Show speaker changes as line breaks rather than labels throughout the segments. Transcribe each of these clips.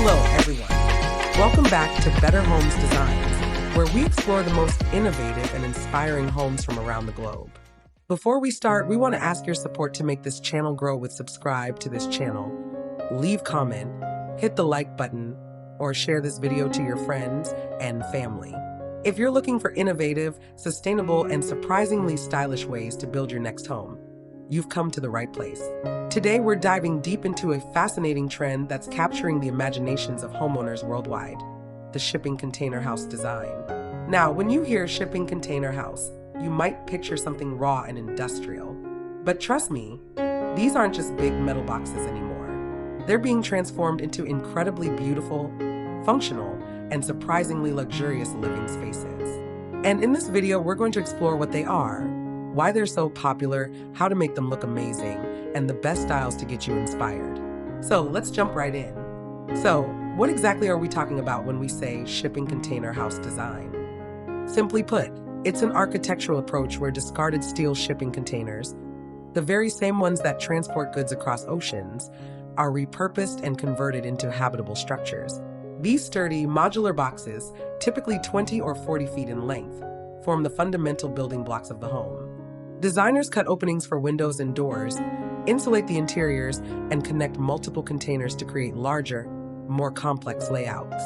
Hello, everyone. Welcome back to Better Homes Designs, where we explore the most innovative and inspiring homes from around the globe. Before we start, we want to ask your support to make this channel grow with subscribe to this channel, leave comment, hit the like button, or share this video to your friends and family. If you're looking for innovative, sustainable, and surprisingly stylish ways to build your next home, you've come to the right place. Today, we're diving deep into a fascinating trend that's capturing the imaginations of homeowners worldwide: the shipping container house design. Now, when you hear shipping container house, you might picture something raw and industrial. But trust me, these aren't just big metal boxes anymore. They're being transformed into incredibly beautiful, functional, and surprisingly luxurious living spaces. And in this video, we're going to explore what they are, why they're so popular, how to make them look amazing, and the best styles to get you inspired. So let's jump right in. So, what exactly are we talking about when we say shipping container house design? Simply put, it's an architectural approach where discarded steel shipping containers, the very same ones that transport goods across oceans, are repurposed and converted into habitable structures. These sturdy, modular boxes, typically 20 or 40 feet in length, form the fundamental building blocks of the home. Designers cut openings for windows and doors, insulate the interiors, and connect multiple containers to create larger, more complex layouts.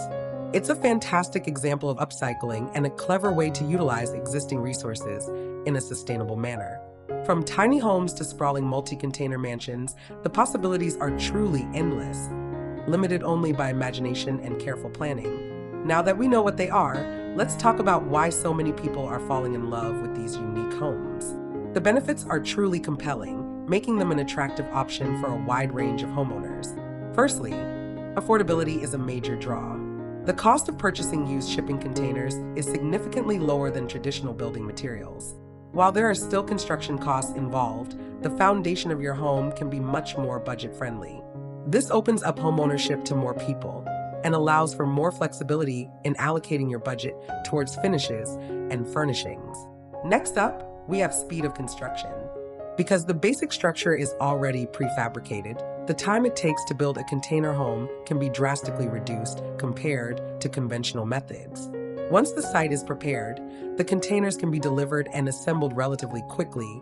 It's a fantastic example of upcycling and a clever way to utilize existing resources in a sustainable manner. From tiny homes to sprawling multi-container mansions, the possibilities are truly endless, limited only by imagination and careful planning. Now that we know what they are, let's talk about why so many people are falling in love with these unique homes. The benefits are truly compelling, making them an attractive option for a wide range of homeowners. Firstly, affordability is a major draw. The cost of purchasing used shipping containers is significantly lower than traditional building materials. While there are still construction costs involved, the foundation of your home can be much more budget-friendly. This opens up homeownership to more people and allows for more flexibility in allocating your budget towards finishes and furnishings. Next up, we have speed of construction. Because the basic structure is already prefabricated, the time it takes to build a container home can be drastically reduced compared to conventional methods. Once the site is prepared, the containers can be delivered and assembled relatively quickly,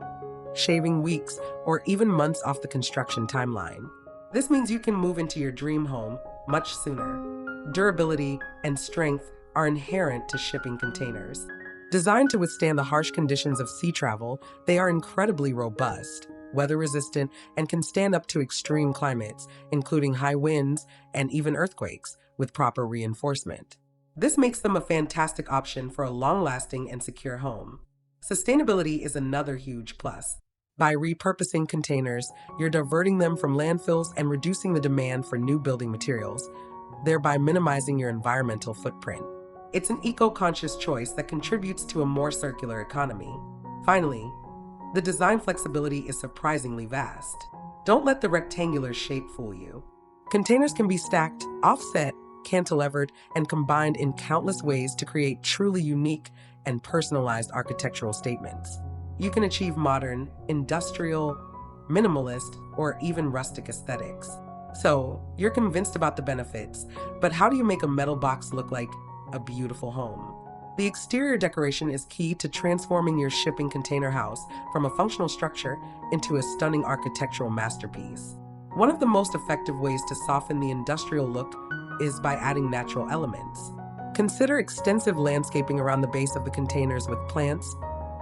shaving weeks or even months off the construction timeline. This means you can move into your dream home much sooner. Durability and strength are inherent to shipping containers. Designed to withstand the harsh conditions of sea travel, they are incredibly robust, weather-resistant, and can stand up to extreme climates, including high winds and even earthquakes, with proper reinforcement. This makes them a fantastic option for a long-lasting and secure home. Sustainability is another huge plus. By repurposing containers, you're diverting them from landfills and reducing the demand for new building materials, thereby minimizing your environmental footprint. It's an eco-conscious choice that contributes to a more circular economy. Finally, the design flexibility is surprisingly vast. Don't let the rectangular shape fool you. Containers can be stacked, offset, cantilevered, and combined in countless ways to create truly unique and personalized architectural statements. You can achieve modern, industrial, minimalist, or even rustic aesthetics. So, you're convinced about the benefits, but how do you make a metal box look like a beautiful home? The exterior decoration is key to transforming your shipping container house from a functional structure into a stunning architectural masterpiece. One of the most effective ways to soften the industrial look is by adding natural elements. Consider extensive landscaping around the base of the containers with plants,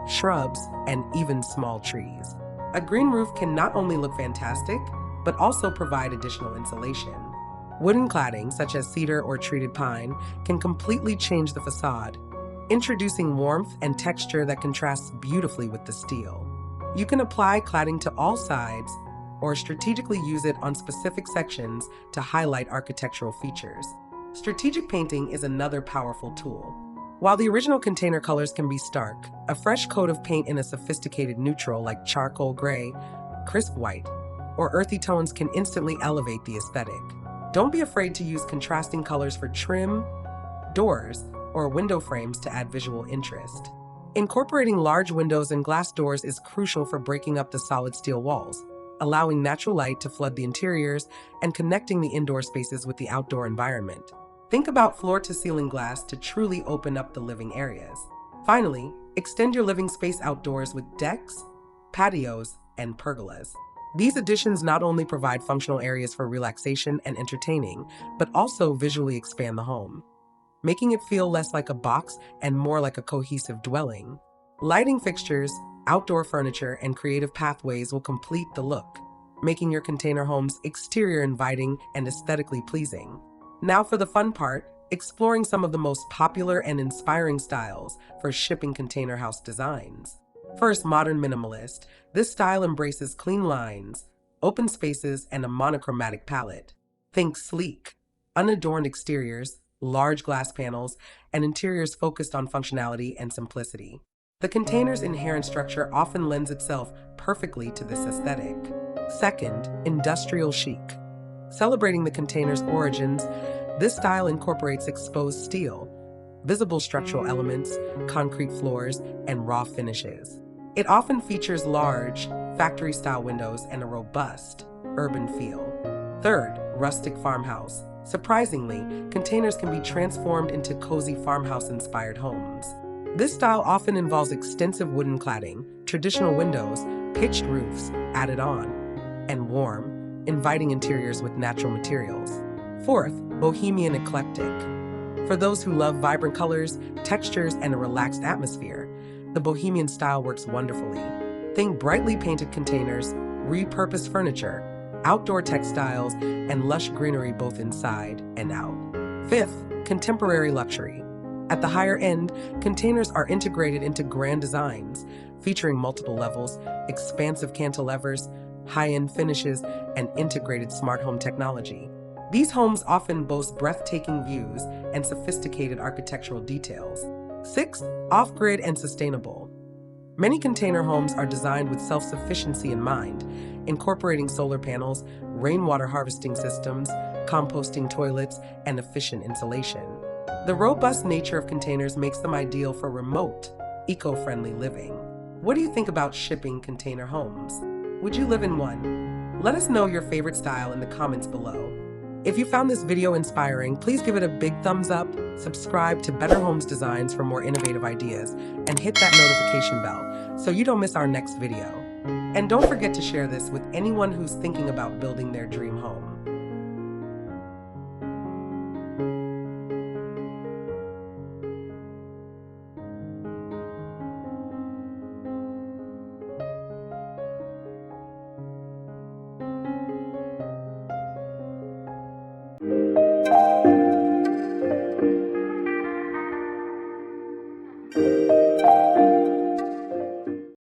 shrubs, and even small trees. A green roof can not only look fantastic, but also provide additional insulation. Wooden cladding, such as cedar or treated pine, can completely change the facade, introducing warmth and texture that contrasts beautifully with the steel. You can apply cladding to all sides or strategically use it on specific sections to highlight architectural features. Strategic painting is another powerful tool. While the original container colors can be stark, a fresh coat of paint in a sophisticated neutral like charcoal gray, crisp white, or earthy tones can instantly elevate the aesthetic. Don't be afraid to use contrasting colors for trim, doors, or window frames to add visual interest. Incorporating large windows and glass doors is crucial for breaking up the solid steel walls, allowing natural light to flood the interiors and connecting the indoor spaces with the outdoor environment. Think about floor-to-ceiling glass to truly open up the living areas. Finally, extend your living space outdoors with decks, patios, and pergolas. These additions not only provide functional areas for relaxation and entertaining, but also visually expand the home, making it feel less like a box and more like a cohesive dwelling. Lighting fixtures, outdoor furniture, and creative pathways will complete the look, making your container home's exterior inviting and aesthetically pleasing. Now for the fun part, exploring some of the most popular and inspiring styles for shipping container house designs. First, modern minimalist. This style embraces clean lines, open spaces, and a monochromatic palette. Think sleek, unadorned exteriors, large glass panels, and interiors focused on functionality and simplicity. The container's inherent structure often lends itself perfectly to this aesthetic. Second, industrial chic. Celebrating the container's origins, this style incorporates exposed steel, visible structural elements, concrete floors, and raw finishes. It often features large, factory-style windows and a robust, urban feel. Third, rustic farmhouse. Surprisingly, containers can be transformed into cozy farmhouse-inspired homes. This style often involves extensive wooden cladding, traditional windows, pitched roofs added on, and warm, inviting interiors with natural materials. Fourth, bohemian eclectic. For those who love vibrant colors, textures, and a relaxed atmosphere, the bohemian style works wonderfully. Think brightly painted containers, repurposed furniture, outdoor textiles, and lush greenery both inside and out. Fifth, contemporary luxury. At the higher end, containers are integrated into grand designs, featuring multiple levels, expansive cantilevers, high-end finishes, and integrated smart home technology. These homes often boast breathtaking views and sophisticated architectural details. Sixth, off-grid and sustainable. Many container homes are designed with self-sufficiency in mind, incorporating solar panels, rainwater harvesting systems, composting toilets, and efficient insulation. The robust nature of containers makes them ideal for remote, eco-friendly living. What do you think about shipping container homes? Would you live in one? Let us know your favorite style in the comments below. If you found this video inspiring, please give it a big thumbs up, subscribe to Better Homes Designs for more innovative ideas, and hit that notification bell so you don't miss our next video. And don't forget to share this with anyone who's thinking about building their dream home.